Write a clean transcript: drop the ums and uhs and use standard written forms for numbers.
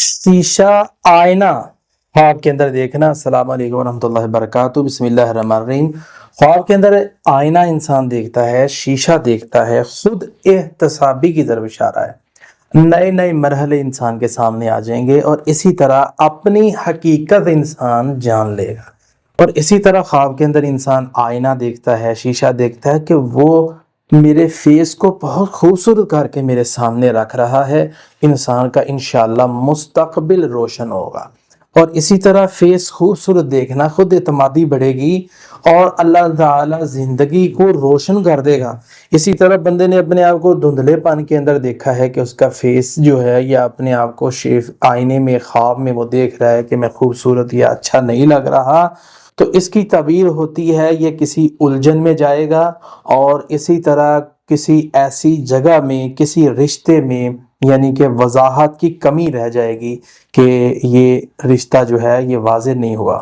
शीशा, आईना, ख्वाब के अंदर देखना। अस्सलाम वालेकुम रहमतुल्लाहि वबरकातुहू। बिस्मिल्लाहिर्रहमानिर्रहीम। ख्वाब के अंदर आईना इंसान देखता है, शीशा देखता है, खुद एहतसाबी की तरफ इशारा है। नए नए मरहले इंसान के सामने आ जाएंगे और इसी तरह अपनी हकीकत इंसान जान लेगा। और इसी तरह ख्वाब के अंदर इंसान आईना देखता है, शीशा देखता है कि वो मेरे फेस को बहुत खूबसूरत करके मेरे सामने रख रहा है। इंसान का इंशाअल्लाह मुस्तकबिल रोशन होगा। और इसी तरह फेस खूबसूरत देखना, खुद एतमादी बढ़ेगी और अल्लाह ताला जिंदगी को रोशन कर देगा। इसी तरह बंदे ने अपने आप को धुंधलेपन के अंदर देखा है कि उसका फेस जो है या अपने आप को शेफ आईने में ख्वाब में वो देख रहा है कि मैं खूबसूरत या अच्छा नहीं लग रहा, तो इसकी ताबीर होती है ये किसी उलझन में जाएगा और इसी तरह किसी ऐसी जगह में, किसी रिश्ते में, यानी कि वजाहत की कमी रह जाएगी कि ये रिश्ता जो है ये वाज़ेह नहीं हुआ।